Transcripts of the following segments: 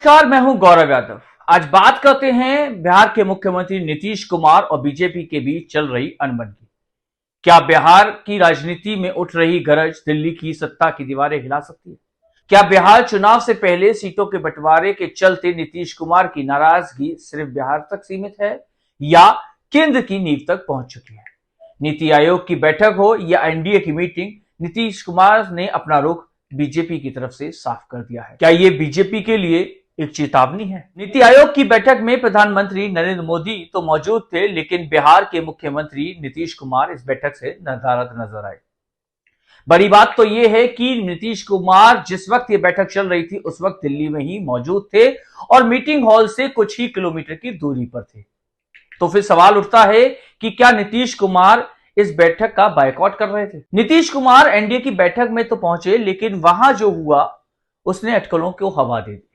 नमस्कार, मैं हूं गौरव यादव। आज बात करते हैं बिहार के मुख्यमंत्री नीतीश कुमार और बीजेपी के बीच चल रही अनबन की। क्या बिहार की राजनीति में उठ रही गरज दिल्ली की सत्ता की दीवारें हिला सकती है? क्या बिहार चुनाव से पहले सीटों के बंटवारे के चलते नीतीश कुमार की नाराजगी सिर्फ बिहार तक सीमित है या केंद्र की नींव तक पहुंच चुकी है? नीति आयोग की बैठक हो या एनडीए की मीटिंग, नीतीश कुमार ने अपना रुख बीजेपी की तरफ से साफ कर दिया है। क्या ये बीजेपी के लिए एक चेतावनी है? नीति आयोग की बैठक में प्रधानमंत्री नरेंद्र मोदी तो मौजूद थे, लेकिन बिहार के मुख्यमंत्री नीतीश कुमार इस बैठक से नदारद नजर आए। बड़ी बात तो यह है कि नीतीश कुमार जिस वक्त ये बैठक चल रही थी उस वक्त दिल्ली में ही मौजूद थे और मीटिंग हॉल से कुछ ही किलोमीटर की दूरी पर थे। तो फिर सवाल उठता है कि क्या नीतीश कुमार इस बैठक का बायकॉट कर रहे थे? नीतीश कुमार एनडीए की बैठक में तो पहुंचे, लेकिन वहां जो हुआ उसने अटकलों को हवा दे दी।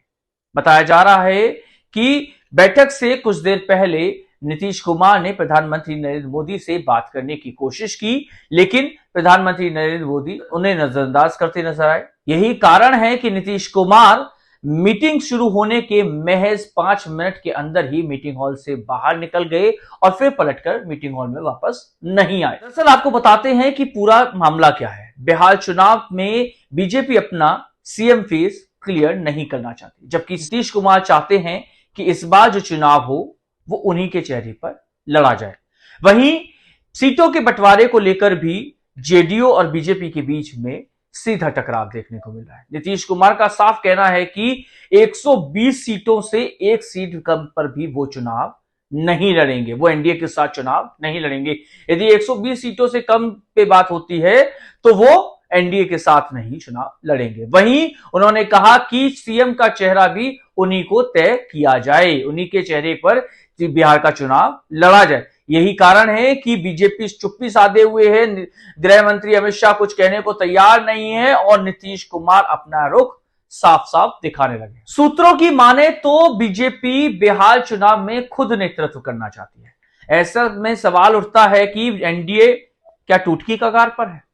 बताया जा रहा है कि बैठक से कुछ देर पहले नीतीश कुमार ने प्रधानमंत्री नरेंद्र मोदी से बात करने की कोशिश की, लेकिन प्रधानमंत्री नरेंद्र मोदी उन्हें नजरअंदाज करते नजर आए। यही कारण है कि नीतीश कुमार मीटिंग शुरू होने के महज 5 मिनट के अंदर ही मीटिंग हॉल से बाहर निकल गए और फिर पलटकर मीटिंग हॉल में वापस नहीं आए। दरअसल आपको बताते हैं कि पूरा मामला क्या है। बिहार चुनाव में बीजेपी अपना सीएम फेस क्लियर नहीं करना चाहती, जबकि नीतीश कुमार चाहते हैं कि इस बार जो चुनाव हो वो उन्हीं के चेहरे पर लड़ा जाए। वहीं सीटों के बंटवारे को लेकर भी जेडीयू और बीजेपी के बीच में सीधा टकराव देखने को मिल रहा है। नीतीश कुमार का साफ कहना है कि 120 सीटों से एक सीट कम पर भी वो चुनाव नहीं लड़ेंगे, वो एनडीए के साथ चुनाव नहीं लड़ेंगे। यदि 120 सीटों से कम पे बात होती है तो वो एनडीए के साथ नहीं चुनाव लड़ेंगे। वहीं उन्होंने कहा कि सीएम का चेहरा भी उन्हीं को तय किया जाए, उन्हीं के चेहरे पर बिहार का चुनाव लड़ा जाए। यही कारण है कि बीजेपी चुप्पी साधे हुए है, गृह मंत्री अमित शाह कुछ कहने को तैयार नहीं है और नीतीश कुमार अपना रुख साफ साफ दिखाने लगे। सूत्रों की माने तो बीजेपी बिहार चुनाव में खुद नेतृत्व करना चाहती है। ऐसा में सवाल उठता है कि एनडीए क्या टूटकी कगार पर है?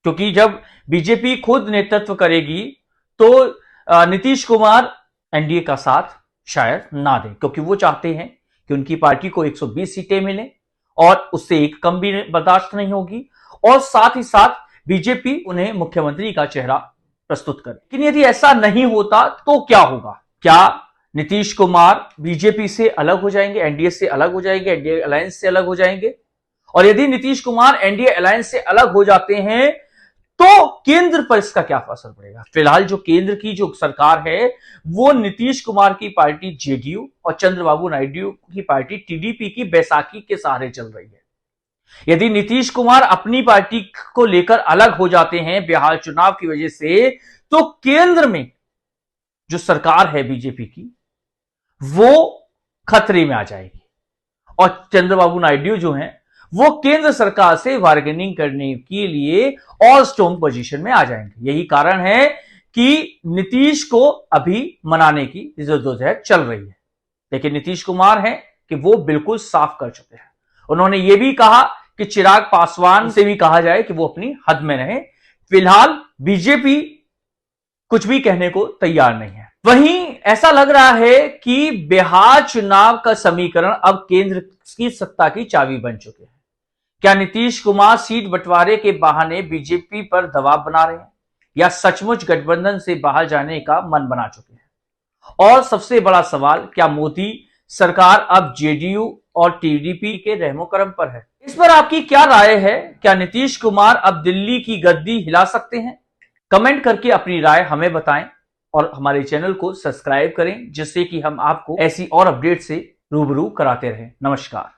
क्योंकि जब बीजेपी खुद नेतृत्व करेगी तो नीतीश कुमार एनडीए का साथ शायद ना दें, क्योंकि वो चाहते हैं कि उनकी पार्टी को 120 सीटें मिले और उससे एक कम भी बर्दाश्त नहीं होगी, और साथ ही साथ बीजेपी उन्हें मुख्यमंत्री का चेहरा प्रस्तुत करे। लेकिन यदि ऐसा नहीं होता तो क्या होगा? क्या नीतीश कुमार बीजेपी से अलग हो जाएंगे, एनडीए से अलग हो जाएंगे, एनडीए अलायंस से अलग हो जाएंगे? और यदि नीतीश कुमार एनडीए अलायंस से अलग हो जाते हैं तो केंद्र पर इसका क्या असर पड़ेगा? फिलहाल जो केंद्र की जो सरकार है वो नीतीश कुमार की पार्टी जेडीयू और चंद्रबाबू नायडू की पार्टी टीडीपी की बैसाखी के सहारे चल रही है। यदि नीतीश कुमार अपनी पार्टी को लेकर अलग हो जाते हैं बिहार चुनाव की वजह से, तो केंद्र में जो सरकार है बीजेपी की वो खतरे में आ जाएगी और चंद्रबाबू नायडू जो हैं वो केंद्र सरकार से बार्गेनिंग करने के लिए और स्ट्रॉन्ग पोजीशन में आ जाएंगे। यही कारण है कि नीतीश को अभी मनाने की जरूरत चल रही है। लेकिन नीतीश कुमार हैं कि वो बिल्कुल साफ कर चुके हैं। उन्होंने ये भी कहा कि चिराग पासवान से भी कहा जाए कि वो अपनी हद में रहें। फिलहाल बीजेपी कुछ भी कहने को तैयार नहीं है। वहीं ऐसा लग रहा है कि बिहार चुनाव का समीकरण अब केंद्र की सत्ता की चाबी बन चुके हैं। क्या नीतीश कुमार सीट बंटवारे के बहाने बीजेपी पर दबाव बना रहे हैं या सचमुच गठबंधन से बाहर जाने का मन बना चुके हैं? और सबसे बड़ा सवाल, क्या मोदी सरकार अब जेडीयू और टीडीपी के रहमोकरम पर है? इस पर आपकी क्या राय है? क्या नीतीश कुमार अब दिल्ली की गद्दी हिला सकते हैं? कमेंट करके अपनी राय हमें बताएं और हमारे चैनल को सब्सक्राइब करें, जिससे कि हम आपको ऐसी और अपडेट से रूबरू कराते रहें। नमस्कार।